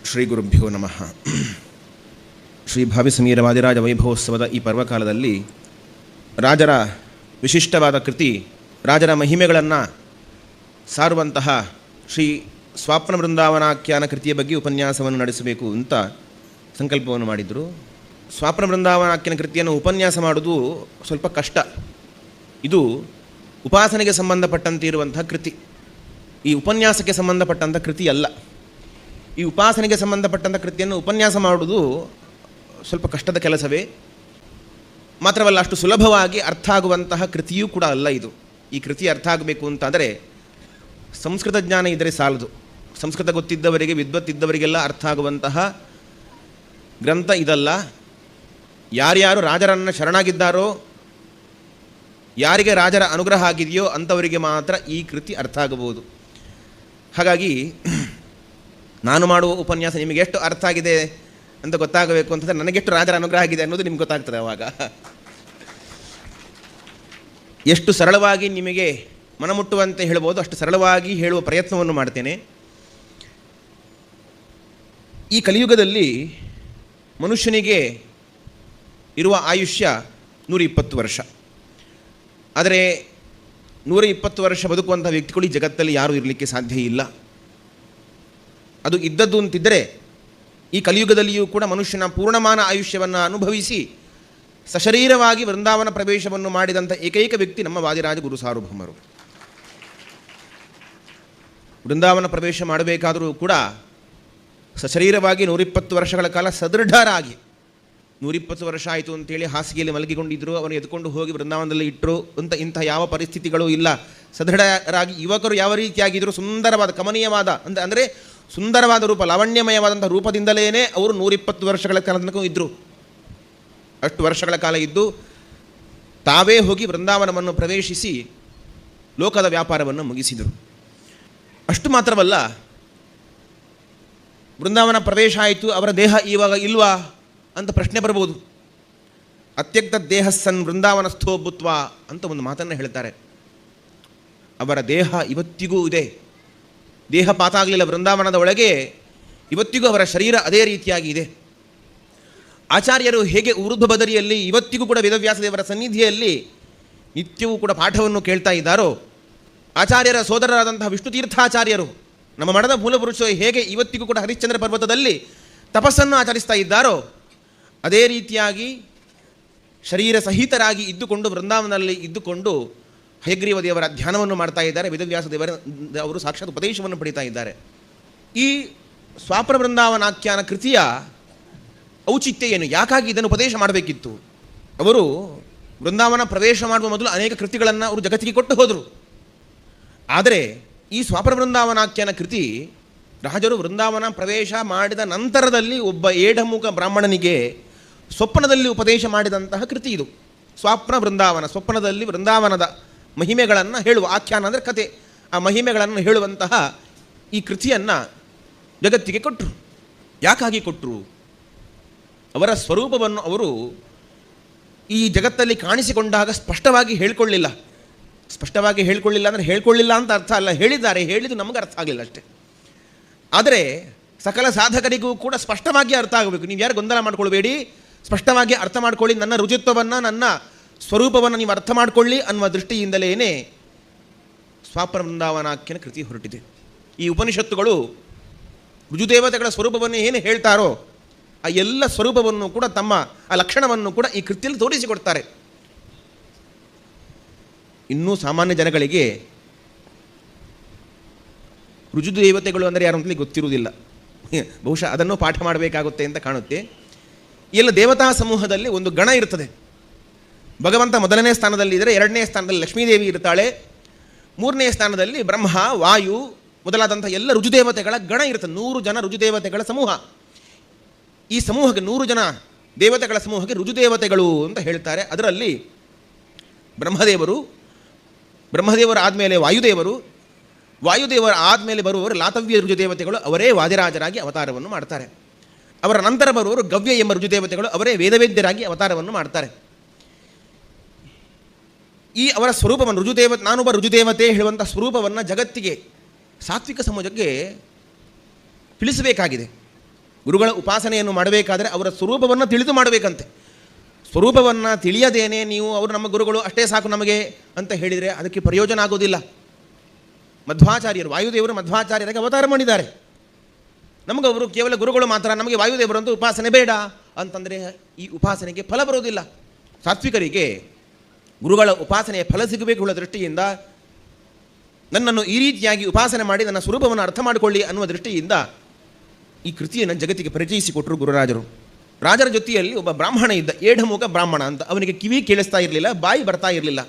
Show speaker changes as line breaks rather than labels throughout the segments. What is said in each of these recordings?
ಶ್ರೀ ಗುರುಭ್ಯೋ ನಮಃ. ಶ್ರೀ ಭಾವಿಸಮೀರ ವಾದಿರಾಜ ವೈಭವೋತ್ಸವದ ಈ ಪರ್ವಕಾಲದಲ್ಲಿ ರಾಜರ ವಿಶಿಷ್ಟವಾದ ಕೃತಿ, ರಾಜರ ಮಹಿಮೆಗಳನ್ನು ಸಾರುವಂತಹ ಶ್ರೀ ಸ್ವಾಪ್ನ ಬೃಂದಾವನಾಖ್ಯಾನ ಕೃತಿಯ ಬಗ್ಗೆ ಉಪನ್ಯಾಸವನ್ನು ನಡೆಸಬೇಕು ಅಂತ ಸಂಕಲ್ಪವನ್ನು ಮಾಡಿದರು. ಸ್ವಾಪ್ನ ಬೃಂದಾವನಾಖ್ಯಾನ ಕೃತಿಯನ್ನು ಉಪನ್ಯಾಸ ಮಾಡುವುದು ಸ್ವಲ್ಪ ಕಷ್ಟ. ಇದು ಉಪಾಸನೆಗೆ ಸಂಬಂಧಪಟ್ಟಂತೆ ಇರುವಂತಹ ಕೃತಿ, ಈ ಉಪನ್ಯಾಸಕ್ಕೆ ಸಂಬಂಧಪಟ್ಟಂಥ ಕೃತಿ ಅಲ್ಲ. ಈ ಉಪಾಸನೆಗೆ ಸಂಬಂಧಪಟ್ಟಂಥ ಕೃತಿಯನ್ನು ಉಪನ್ಯಾಸ ಮಾಡುವುದು ಸ್ವಲ್ಪ ಕಷ್ಟದ ಕೆಲಸವೇ. ಮಾತ್ರವಲ್ಲ, ಅಷ್ಟು ಸುಲಭವಾಗಿ ಅರ್ಥ ಆಗುವಂತಹ ಕೃತಿಯೂ ಕೂಡ ಅಲ್ಲ ಇದು. ಈ ಕೃತಿ ಅರ್ಥ ಆಗಬೇಕು ಅಂತಾದರೆ ಸಂಸ್ಕೃತ ಜ್ಞಾನ ಇದ್ದರೆ ಸಾಲದು. ಸಂಸ್ಕೃತ ಗೊತ್ತಿದ್ದವರಿಗೆ, ವಿದ್ವತ್ತಿದ್ದವರಿಗೆಲ್ಲ ಅರ್ಥ ಆಗುವಂತಹ ಗ್ರಂಥ ಇದಲ್ಲ. ಯಾರ್ಯಾರು ರಾಜರನ್ನು ಶರಣಾಗಿದ್ದಾರೋ, ಯಾರಿಗೆ ರಾಜರ ಅನುಗ್ರಹ ಆಗಿದೆಯೋ ಅಂಥವರಿಗೆ ಮಾತ್ರ ಈ ಕೃತಿ ಅರ್ಥ ಆಗಬಹುದು. ಹಾಗಾಗಿ ನಾನು ಮಾಡುವ ಉಪನ್ಯಾಸ ನಿಮಗೆ ಎಷ್ಟು ಅರ್ಥ ಆಗಿದೆ ಅಂತ ಗೊತ್ತಾಗಬೇಕು ಅಂತಂದರೆ ನನಗೆಷ್ಟು ರಾಜರ ಅನುಗ್ರಹ ಆಗಿದೆ ಅನ್ನೋದು ನಿಮ್ಗೆ ಗೊತ್ತಾಗ್ತದೆ. ಆವಾಗ ಎಷ್ಟು ಸರಳವಾಗಿ ನಿಮಗೆ ಮನಮುಟ್ಟುವಂತೆ ಹೇಳ್ಬೋದು ಅಷ್ಟು ಸರಳವಾಗಿ ಹೇಳುವ ಪ್ರಯತ್ನವನ್ನು ಮಾಡ್ತೇನೆ. ಈ ಕಲಿಯುಗದಲ್ಲಿ ಮನುಷ್ಯನಿಗೆ ಇರುವ ಆಯುಷ್ಯ 120 ವರ್ಷ. ಆದರೆ 120 ವರ್ಷ ಬದುಕುವಂಥ ವ್ಯಕ್ತಿಗಳು ಈ ಜಗತ್ತಲ್ಲಿ ಯಾರೂ ಇರಲಿಕ್ಕೆ ಸಾಧ್ಯ ಇಲ್ಲ. ಅದು ಇದ್ದದ್ದು ಅಂತಿದ್ದರೆ ಈ ಕಲಿಯುಗದಲ್ಲಿಯೂ ಕೂಡ ಮನುಷ್ಯನ ಪೂರ್ಣಮಾನ ಆಯುಷ್ಯವನ್ನು ಅನುಭವಿಸಿ ಸಶರೀರವಾಗಿ ವೃಂದಾವನ ಪ್ರವೇಶವನ್ನು ಮಾಡಿದಂಥ ಏಕೈಕ ವ್ಯಕ್ತಿ ನಮ್ಮ ವಾದಿರಾಜ ಗುರು ಸಾರ್ವಭೌಮರು. ವೃಂದಾವನ ಪ್ರವೇಶ ಮಾಡಬೇಕಾದರೂ ಕೂಡ ಸಶರೀರವಾಗಿ 120 ವರ್ಷಗಳ ಕಾಲ ಸದೃಢರಾಗಿ, 120 ವರ್ಷ ಆಯಿತು ಅಂತೇಳಿ ಹಾಸಿಗೆಯಲ್ಲಿ ಮಲಗಿಕೊಂಡಿದ್ದರು, ಅವನು ಎತ್ಕೊಂಡು ಹೋಗಿ ವೃಂದಾವನದಲ್ಲಿ ಇಟ್ಟರು ಅಂತ ಇಂಥ ಯಾವ ಪರಿಸ್ಥಿತಿಗಳೂ ಇಲ್ಲ. ಸದೃಢರಾಗಿ ಯುವಕರು ಯಾವ ರೀತಿಯಾಗಿದ್ದರು, ಸುಂದರವಾದ ಕಮನೀಯವಾದ ಅಂದರೆ ಸುಂದರವಾದ ರೂಪ, ಲಾವಣ್ಯಮಯವಾದಂಥ ರೂಪದಿಂದಲೇ ಅವರು 120 ವರ್ಷಗಳ ಕಾಲ ತನಕ ಇದ್ದರು. ಅಷ್ಟು ವರ್ಷಗಳ ಕಾಲ ಇದ್ದು ತಾವೇ ಹೋಗಿ ವೃಂದಾವನವನ್ನು ಪ್ರವೇಶಿಸಿ ಲೋಕದ ವ್ಯಾಪಾರವನ್ನು ಮುಗಿಸಿದರು. ಅಷ್ಟು ಮಾತ್ರವಲ್ಲ, ವೃಂದಾವನ ಪ್ರವೇಶ ಆಯಿತು, ಅವರ ದೇಹ ಇವಾಗ ಇಲ್ವಾ ಅಂತ ಪ್ರಶ್ನೆ ಬರ್ಬೋದು. ಅತ್ಯಕ್ತ ದೇಹ ಸನ್ ವೃಂದಾವನಸ್ಥೋ ಭೂತ್ವ ಅಂತ ಒಂದು ಮಾತನ್ನು ಹೇಳ್ತಾರೆ. ಅವರ ದೇಹ ಇವತ್ತಿಗೂ ಇದೆ, ದೇಹ ಪಾತ ಆಗಲಿಲ್ಲ. ವೃಂದಾವನದ ಒಳಗೆ ಇವತ್ತಿಗೂ ಅವರ ಶರೀರ ಅದೇ ರೀತಿಯಾಗಿ ಇದೆ. ಆಚಾರ್ಯರು ಹೇಗೆ ಊರ್ಧ್ವ ಬದರಿಯಲ್ಲಿ ಇವತ್ತಿಗೂ ಕೂಡ ವೇದವ್ಯಾಸ ದೇವರ ಸನ್ನಿಧಿಯಲ್ಲಿ ನಿತ್ಯವೂ ಕೂಡ ಪಾಠವನ್ನು ಕೇಳ್ತಾ ಇದ್ದಾರೋ, ಆಚಾರ್ಯರ ಸೋದರರಾದಂತಹ ವಿಷ್ಣು ತೀರ್ಥಾಚಾರ್ಯರು, ನಮ್ಮ ಮಠದ ಮೂಲಪುರುಷರು ಹೇಗೆ ಇವತ್ತಿಗೂ ಕೂಡ ಹರಿಶ್ಚಂದ್ರ ಪರ್ವತದಲ್ಲಿ ತಪಸ್ಸನ್ನು ಆಚರಿಸ್ತಾ ಇದ್ದಾರೋ, ಅದೇ ರೀತಿಯಾಗಿ ಶರೀರ ಸಹಿತರಾಗಿ ಇದ್ದುಕೊಂಡು ವೃಂದಾವನದಲ್ಲಿ ಇದ್ದುಕೊಂಡು ಹಯಗ್ರೀವ ದೇವರ ಧ್ಯಾನವನ್ನು ಮಾಡ್ತಾ ಇದ್ದಾರೆ. ವೇದವ್ಯಾಸ ದೇವರ ಅವರು ಸಾಕ್ಷಾತ್ ಉಪದೇಶವನ್ನು ಪಡೀತಾ ಇದ್ದಾರೆ. ಈ ಸ್ವಾಪ್ನ ಬೃಂದಾವನಾಖ್ಯಾನ ಕೃತಿಯ ಔಚಿತ್ಯ ಏನು, ಯಾಕಾಗಿ ಇದನ್ನು ಉಪದೇಶ ಮಾಡಬೇಕಿತ್ತು? ಅವರು ವೃಂದಾವನ ಪ್ರವೇಶ ಮಾಡುವ ಮೊದಲು ಅನೇಕ ಕೃತಿಗಳನ್ನು ಅವರು ಜಗತ್ತಿಗೆ ಕೊಟ್ಟು ಹೋದರು. ಆದರೆ ಈ ಸ್ವಾಪ್ನ ಬೃಂದಾವನಾಖ್ಯಾನ ಕೃತಿ ರಾಜರು ವೃಂದಾವನ ಪ್ರವೇಶ ಮಾಡಿದ ನಂತರದಲ್ಲಿ ಒಬ್ಬ ಏಢಮುಖ ಬ್ರಾಹ್ಮಣನಿಗೆ ಸ್ವಪ್ನದಲ್ಲಿ ಉಪದೇಶ ಮಾಡಿದಂತಹ ಕೃತಿ ಇದು. ಸ್ವಾಪ್ನ ಬೃಂದಾವನ, ಸ್ವಪ್ನದಲ್ಲಿ ವೃಂದಾವನದ ಮಹಿಮೆಗಳನ್ನು ಹೇಳುವ, ಆಖ್ಯಾನ ಅಂದರೆ ಕತೆ, ಆ ಮಹಿಮೆಗಳನ್ನು ಹೇಳುವಂತಹ ಈ ಕೃತಿಯನ್ನು ಜಗತ್ತಿಗೆ ಕೊಟ್ಟರು. ಯಾಕಾಗಿ ಕೊಟ್ಟರು? ಅವರ ಸ್ವರೂಪವನ್ನು ಅವರು ಈ ಜಗತ್ತಲ್ಲಿ ಕಾಣಿಸಿಕೊಂಡಾಗ ಸ್ಪಷ್ಟವಾಗಿ ಹೇಳ್ಕೊಳ್ಳಿಲ್ಲ. ಸ್ಪಷ್ಟವಾಗಿ ಹೇಳ್ಕೊಳ್ಳಿಲ್ಲ ಅಂದರೆ ಹೇಳ್ಕೊಳ್ಳಿಲ್ಲ ಅಂತ ಅರ್ಥ ಅಲ್ಲ, ಹೇಳಿದ್ದಾರೆ, ಹೇಳಿದ್ದು ನಮಗೆ ಅರ್ಥ ಆಗಲಿಲ್ಲ ಅಷ್ಟೇ. ಆದರೆ ಸಕಲ ಸಾಧಕರಿಗೂ ಕೂಡ ಸ್ಪಷ್ಟವಾಗಿ ಅರ್ಥ ಆಗಬೇಕು. ನೀವು ಯಾರು ಗೊಂದಲ ಮಾಡ್ಕೊಳ್ಬೇಡಿ, ಸ್ಪಷ್ಟವಾಗಿ ಅರ್ಥ ಮಾಡ್ಕೊಳ್ಳಿ. ನನ್ನ ರುಜುತ್ವವನ್ನು, ನನ್ನ ಸ್ವರೂಪವನ್ನು ನೀವು ಅರ್ಥ ಮಾಡಿಕೊಳ್ಳಿ ಅನ್ನುವ ದೃಷ್ಟಿಯಿಂದಲೇ ಸ್ವಾಪ್ನ ಬೃಂದಾವನಾಖ್ಯಾನ ಕೃತಿ ಹೊರಟಿದೆ. ಈ ಉಪನಿಷತ್ತುಗಳು ರುಜುದೇವತೆಗಳ ಸ್ವರೂಪವನ್ನು ಏನು ಹೇಳ್ತಾರೋ ಆ ಎಲ್ಲ ಸ್ವರೂಪವನ್ನು ಕೂಡ, ತಮ್ಮ ಆ ಲಕ್ಷಣವನ್ನು ಕೂಡ ಈ ಕೃತಿಯಲ್ಲಿ ತೋರಿಸಿಕೊಡ್ತಾರೆ. ಇನ್ನೂ ಸಾಮಾನ್ಯ ಜನಗಳಿಗೆ ರುಜುದೇವತೆಗಳು ಅಂದರೆ ಯಾರು ಅಂತಲೇ ಗೊತ್ತಿರುವುದಿಲ್ಲ. ಬಹುಶಃ ಅದನ್ನು ಪಾಠ ಮಾಡಬೇಕಾಗುತ್ತೆ ಅಂತ ಕಾಣುತ್ತೆ. ಎಲ್ಲ ದೇವತಾ ಸಮೂಹದಲ್ಲಿ ಒಂದು ಗಣ ಇರ್ತದೆ. ಭಗವಂತ ಮೊದಲನೇ ಸ್ಥಾನದಲ್ಲಿ ಇದ್ದರೆ, ಎರಡನೇ ಸ್ಥಾನದಲ್ಲಿ ಲಕ್ಷ್ಮೀದೇವಿ ಇರ್ತಾಳೆ, ಮೂರನೇ ಸ್ಥಾನದಲ್ಲಿ ಬ್ರಹ್ಮ, ವಾಯು ಮೊದಲಾದಂಥ ಎಲ್ಲ ರುಜುದೇವತೆಗಳ ಗಣ ಇರ್ತದೆ. 100 ಜನ ರುಜುದೇವತೆಗಳ ಸಮೂಹ. ಈ ಸಮೂಹಕ್ಕೆ 100 ಜನ ದೇವತೆಗಳ ಸಮೂಹಕ್ಕೆ ರುಜುದೇವತೆಗಳು ಅಂತ ಹೇಳ್ತಾರೆ. ಅದರಲ್ಲಿ ಬ್ರಹ್ಮದೇವರು ಆದಮೇಲೆ ವಾಯುದೇವರು, ವಾಯುದೇವರ ಆದಮೇಲೆ ಬರುವವರು ಲಾತವ್ಯ ರುಜುದೇವತೆಗಳು, ಅವರೇ ವಾದಿರಾಜರಾಗಿ ಅವತಾರವನ್ನು ಮಾಡ್ತಾರೆ. ಅವರ ನಂತರ ಬರುವವರು ಗವ್ಯ ಎಂಬ ರುಜುದೇವತೆಗಳು, ಅವರೇ ವೇದವೇದ್ಯರಾಗಿ ಅವತಾರವನ್ನು ಮಾಡ್ತಾರೆ. ಈ ಅವರ ಸ್ವರೂಪವನ್ನು ನಾನೊಬ್ಬ ರುಜುದೇವತೆ ಹೇಳುವಂಥ ಸ್ವರೂಪವನ್ನು ಜಗತ್ತಿಗೆ, ಸಾತ್ವಿಕ ಸಮಾಜಕ್ಕೆ ತಿಳಿಸಬೇಕಾಗಿದೆ. ಗುರುಗಳ ಉಪಾಸನೆಯನ್ನು ಮಾಡಬೇಕಾದರೆ ಅವರ ಸ್ವರೂಪವನ್ನು ತಿಳಿದು ಮಾಡಬೇಕಂತೆ. ಸ್ವರೂಪವನ್ನು ತಿಳಿಯದೇನೆ ನೀವು ಅವರು ನಮ್ಮ ಗುರುಗಳು ಅಷ್ಟೇ ಸಾಕು ನಮಗೆ ಅಂತ ಹೇಳಿದರೆ ಅದಕ್ಕೆ ಪ್ರಯೋಜನ ಆಗೋದಿಲ್ಲ. ಮಧ್ವಾಚಾರ್ಯರು, ವಾಯುದೇವರು ಮಧ್ವಾಚಾರ್ಯರಿಗೆ ಅವತಾರ ಮಾಡಿದ್ದಾರೆ. ನಮಗವರು ಕೇವಲ ಗುರುಗಳು ಮಾತ್ರ, ನಮಗೆ ವಾಯುದೇವರಂತೂ ಉಪಾಸನೆ ಬೇಡ ಅಂತಂದರೆ ಈ ಉಪಾಸನೆಗೆ ಫಲ ಬರೋದಿಲ್ಲ. ಸಾತ್ವಿಕರಿಗೆ ಗುರುಗಳ ಉಪಾಸನೆಯ ಫಲ ಸಿಗಬೇಕು ಅನ್ನೋ ದೃಷ್ಟಿಯಿಂದ ನನ್ನನ್ನು ಈ ರೀತಿಯಾಗಿ ಉಪಾಸನೆ ಮಾಡಿ ನನ್ನ ಸ್ವರೂಪವನ್ನು ಅರ್ಥ ಮಾಡಿಕೊಳ್ಳಿ ಅನ್ನುವ ದೃಷ್ಟಿಯಿಂದ ಈ ಕೃತಿಯನ್ನು ಜಗತ್ತಿಗೆ ಪರಿಚಯಿಸಿಕೊಟ್ಟರು ಗುರುರಾಜರು. ರಾಜರ ಜೊತೆಯಲ್ಲಿ ಒಬ್ಬ ಬ್ರಾಹ್ಮಣ ಇದ್ದ, ಏಢಮುಖ ಬ್ರಾಹ್ಮಣ ಅಂತ. ಅವನಿಗೆ ಕಿವಿ ಕೇಳಿಸ್ತಾ ಇರಲಿಲ್ಲ, ಬಾಯಿ ಬರ್ತಾ ಇರಲಿಲ್ಲ.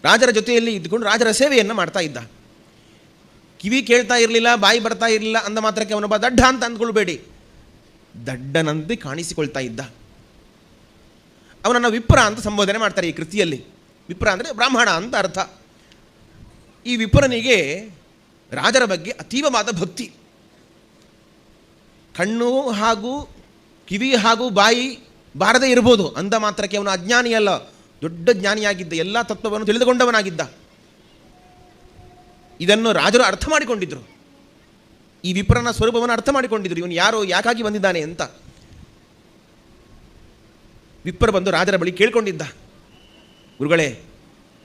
ರಾಜರ ಜೊತೆಯಲ್ಲಿ ಇದ್ದುಕೊಂಡು ರಾಜರ ಸೇವೆಯನ್ನು ಮಾಡ್ತಾ ಇದ್ದ. ಕಿವಿ ಕೇಳ್ತಾ ಇರಲಿಲ್ಲ, ಬಾಯಿ ಬರ್ತಾ ಇರಲಿಲ್ಲ ಅಂದ ಮಾತ್ರಕ್ಕೆ ಅವನೊಬ್ಬ ದಡ್ಡ ಅಂತ ಅಂದ್ಕೊಳ್ಬೇಡಿ, ದಡ್ಡನಂತೆ ಕಾಣಿಸಿಕೊಳ್ತಾ ಇದ್ದ. ಅವನನ್ನು ವಿಪ್ರ ಅಂತ ಸಂಬೋಧನೆ ಮಾಡ್ತಾರೆ ಈ ಕೃತಿಯಲ್ಲಿ. ವಿಪ್ರ ಅಂದರೆ ಬ್ರಾಹ್ಮಣ ಅಂತ ಅರ್ಥ. ಈ ವಿಪ್ರನಿಗೆ ರಾಜರ ಬಗ್ಗೆ ಅತೀವವಾದ ಭಕ್ತಿ. ಕಣ್ಣು ಹಾಗೂ ಕಿವಿ ಹಾಗೂ ಬಾಯಿ ಬಾರದೇ ಇರ್ಬೋದು ಅಂದ ಮಾತ್ರಕ್ಕೆ ಅವನು ಅಜ್ಞಾನಿಯಲ್ಲ, ದೊಡ್ಡ ಜ್ಞಾನಿಯಾಗಿದ್ದ, ಎಲ್ಲ ತತ್ವವನ್ನು ತಿಳಿದುಕೊಂಡವನಾಗಿದ್ದ. ಇದನ್ನು ರಾಜರು ಅರ್ಥ ಮಾಡಿಕೊಂಡಿದ್ದರು. ಈ ವಿಪ್ರನ ಸ್ವರೂಪವನ್ನು ಅರ್ಥ ಮಾಡಿಕೊಂಡಿದ್ರು, ಇವನು ಯಾರೋ, ಯಾಕಾಗಿ ಬಂದಿದ್ದಾನೆ ಅಂತ. ವಿಪ್ರ ಬಂದು ರಾಜರ ಬಳಿ ಕೇಳ್ಕೊಂಡಿದ್ದ, ಗುರುಗಳೇ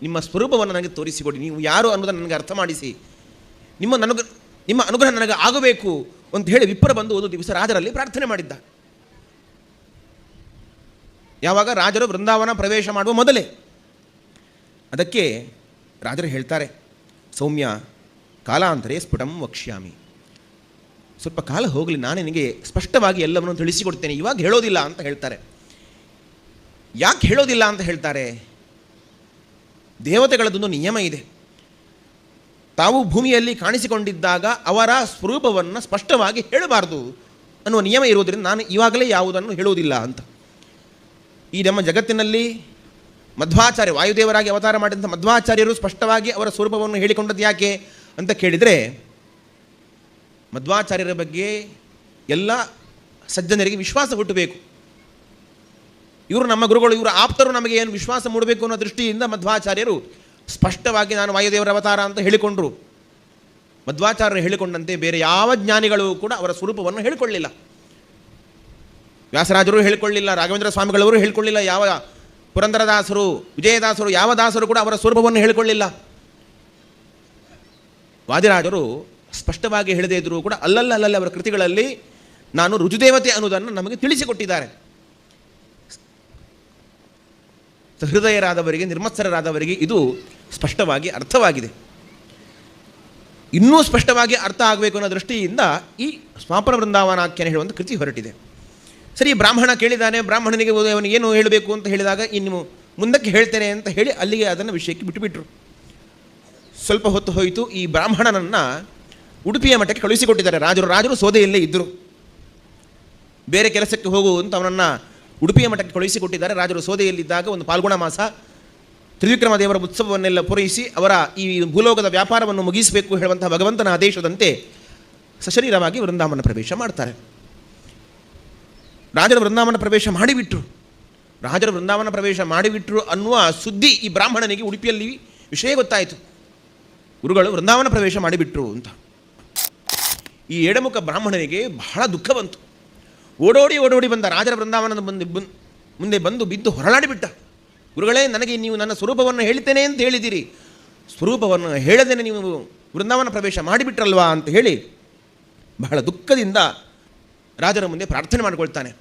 ನಿಮ್ಮ ಸ್ವರೂಪವನ್ನು ನನಗೆ ತೋರಿಸಿಕೊಡಿ, ನೀವು ಯಾರು ಅನ್ನೋದನ್ನು ನನಗೆ ಅರ್ಥ ಮಾಡಿಸಿ, ನಿಮ್ಮ ಅನುಗ್ರಹ ನನಗೆ ಆಗಬೇಕು ಅಂತ ಹೇಳಿ ವಿಪ್ರ ಬಂದು ಒಂದು ದಿವಸ ರಾಜರಲ್ಲಿ ಪ್ರಾರ್ಥನೆ ಮಾಡಿದ್ದ. ಯಾವಾಗ ರಾಜರು ವೃಂದಾವನ ಪ್ರವೇಶ ಮಾಡುವ ಮೊದಲೇ. ಅದಕ್ಕೆ ರಾಜರು ಹೇಳ್ತಾರೆ, ಸೌಮ್ಯ ಕಾಲಾಂತರೇ ಸ್ಫುಟಂ ವಕ್ಷ್ಯಾಮಿ, ಸ್ವಲ್ಪ ಕಾಲ ಹೋಗಲಿ, ನಾನು ನಿನಗೆ ಸ್ಪಷ್ಟವಾಗಿ ಎಲ್ಲವನ್ನು ತಿಳಿಸಿಕೊಡ್ತೇನೆ, ಇವಾಗ ಹೇಳೋದಿಲ್ಲ ಅಂತ ಹೇಳ್ತಾರೆ. ಯಾಕೆ ಹೇಳೋದಿಲ್ಲ ಅಂತ ಹೇಳ್ತಾರೆ? ದೇವತೆಗಳದೊಂದು ನಿಯಮ ಇದೆ. ತಾವು ಭೂಮಿಯಲ್ಲಿ ಕಾಣಿಸಿಕೊಂಡಿದ್ದಾಗ ಅವರ ಸ್ವರೂಪವನ್ನು ಸ್ಪಷ್ಟವಾಗಿ ಹೇಳಬಾರ್ದು ಅನ್ನುವ ನಿಯಮ ಇರುವುದರಿಂದ ನಾನು ಇವಾಗಲೇ ಯಾವುದನ್ನು ಹೇಳುವುದಿಲ್ಲ ಅಂತ. ಈ ನಮ್ಮ ಜಗತ್ತಿನಲ್ಲಿ ಮಧ್ವಾಚಾರ್ಯ, ವಾಯುದೇವರಾಗಿ ಅವತಾರ ಮಾಡಿದಂಥ ಮಧ್ವಾಚಾರ್ಯರು ಸ್ಪಷ್ಟವಾಗಿ ಅವರ ಸ್ವರೂಪವನ್ನು ಹೇಳಿಕೊಂಡದ್ದು ಯಾಕೆ ಅಂತ ಕೇಳಿದರೆ, ಮಧ್ವಾಚಾರ್ಯರ ಬಗ್ಗೆ ಎಲ್ಲ ಸಜ್ಜನರಿಗೆ ವಿಶ್ವಾಸ ಹುಟ್ಟಬೇಕು. ಇವರು ನಮ್ಮ ಗುರುಗಳು, ಇವರ ಆಪ್ತರು, ನಮಗೆ ಏನು ವಿಶ್ವಾಸ ಮೂಡಬೇಕು ಅನ್ನೋ ದೃಷ್ಟಿಯಿಂದ ಮಧ್ವಾಚಾರ್ಯರು ಸ್ಪಷ್ಟವಾಗಿ ನಾನು ವಾಯುದೇವರ ಅವತಾರ ಅಂತ ಹೇಳಿಕೊಂಡರು. ಮಧ್ವಾಚಾರ್ಯರು ಹೇಳಿಕೊಂಡಂತೆ ಬೇರೆ ಯಾವ ಜ್ಞಾನಿಗಳು ಕೂಡ ಅವರ ಸ್ವರೂಪವನ್ನು ಹೇಳಿಕೊಳ್ಳಿಲ್ಲ. ವ್ಯಾಸರಾಜರು ಹೇಳಿಕೊಳ್ಳಿಲ್ಲ, ರಾಘವೇಂದ್ರ ಸ್ವಾಮಿಗಳವರು ಹೇಳಿಕೊಳ್ಳಿಲ್ಲ, ಯಾವ ಪುರಂದರದಾಸರು, ವಿಜಯದಾಸರು, ಯಾವ ದಾಸರು ಕೂಡ ಅವರ ಸ್ವರೂಪವನ್ನು ಹೇಳಿಕೊಳ್ಳಿಲ್ಲ. ವಾದಿರಾಜರು ಸ್ಪಷ್ಟವಾಗಿ ಹೇಳದೇ ಇದ್ದರೂ ಕೂಡ ಅಲ್ಲಲ್ಲಿ ಅವರ ಕೃತಿಗಳಲ್ಲಿ ನಾನು ರುಜುದೇವತೆ ಅನ್ನೋದನ್ನು ನಮಗೆ ತಿಳಿಸಿಕೊಟ್ಟಿದ್ದಾರೆ. ಸಹೃದಯರಾದವರಿಗೆ, ನಿರ್ಮತ್ಸರರಾದವರಿಗೆ ಇದು ಸ್ಪಷ್ಟವಾಗಿ ಅರ್ಥವಾಗಿದೆ. ಇನ್ನೂ ಸ್ಪಷ್ಟವಾಗಿ ಅರ್ಥ ಆಗಬೇಕು ಅನ್ನೋ ದೃಷ್ಟಿಯಿಂದ ಈ ಸ್ವಾಪನ ವೃಂದಾವನಾಖ್ಯಾನ ಹೇಳುವಂಥ ಕೃತಿ ಹೊರಟಿದೆ. ಸರಿ, ಬ್ರಾಹ್ಮಣ ಕೇಳಿದ್ದಾನೆ, ಬ್ರಾಹ್ಮಣನಿಗೆ ಅವನು ಏನು ಹೇಳಬೇಕು ಅಂತ ಹೇಳಿದಾಗ ಇನ್ನು ಮುಂದಕ್ಕೆ ಹೇಳ್ತೇನೆ ಅಂತ ಹೇಳಿ ಅಲ್ಲಿಗೆ ಅದನ್ನು ವಿಷಯಕ್ಕೆ ಬಿಟ್ಟುಬಿಟ್ರು. ಸ್ವಲ್ಪ ಹೊತ್ತು ಹೋಯಿತು, ಈ ಬ್ರಾಹ್ಮಣನನ್ನು ಉಡುಪಿಯ ಮಠಕ್ಕೆ ಕಳುಹಿಸಿಕೊಟ್ಟಿದ್ದಾರೆ ರಾಜರು ಸೋದೆಯಲ್ಲೇ ಇದ್ದರು. ಬೇರೆ ಕೆಲಸಕ್ಕೆ ಹೋಗು ಅಂತ ಅವನನ್ನು ಉಡುಪಿಯ ಮಠಕ್ಕೆ ಕಳುಹಿಸಿಕೊಟ್ಟಿದ್ದಾರೆ. ರಾಜರು ಸೋದೆಯಲ್ಲಿದ್ದಾಗ ಒಂದು ಪಾಲ್ಗುಣ ಮಾಸ ತ್ರಿವಿಕ್ರಮ ದೇವರ ಉತ್ಸವವನ್ನೆಲ್ಲ ಪೂರೈಸಿ ಅವರ ಈ ಭೂಲೋಕದ ವ್ಯಾಪಾರವನ್ನು ಮುಗಿಸಬೇಕು ಹೇಳುವಂತಹ ಭಗವಂತನ ಆದೇಶದಂತೆ ಸಶರೀರವಾಗಿ ವೃಂದಾವನ ಪ್ರವೇಶ ಮಾಡ್ತಾರೆ. ರಾಜರು ವೃಂದಾವನ ಪ್ರವೇಶ ಮಾಡಿಬಿಟ್ರು ಅನ್ನುವ ಸುದ್ದಿ ಈ ಬ್ರಾಹ್ಮಣನಿಗೆ ಉಡುಪಿಯಲ್ಲಿ ವಿಷಯ ಗೊತ್ತಾಯಿತು. ಗುರುಗಳು ವೃಂದಾವನ ಪ್ರವೇಶ ಮಾಡಿಬಿಟ್ರು ಅಂತ. ಈ ಎಡಮುಖ ಬ್ರಾಹ್ಮಣನಿಗೆ ಬಹಳ ದುಃಖ ಬಂತು. ಓಡೋಡಿ ಬಂದ ರಾಜರ ವೃಂದಾವನದ ಮುಂದೆ ಬಂದು ಬಿದ್ದು ಹೊರಳಾಡಿಬಿಟ್ಟ. ಗುರುಗಳೇ, ನನಗೆ ನೀವು ನನ್ನ ಸ್ವರೂಪವನ್ನು ಹೇಳ್ತೇನೆ ಅಂತ ಹೇಳಿದ್ದೀರಿ, ಸ್ವರೂಪವನ್ನು ಹೇಳದೇನೆ ನೀವು ವೃಂದಾವನ ಪ್ರವೇಶ ಮಾಡಿಬಿಟ್ರಲ್ವಾ ಅಂತ ಹೇಳಿ ಬಹಳ ದುಃಖದಿಂದ ರಾಜರ ಮುಂದೆ ಪ್ರಾರ್ಥನೆ ಮಾಡಿಕೊಳ್ತಾನೆ.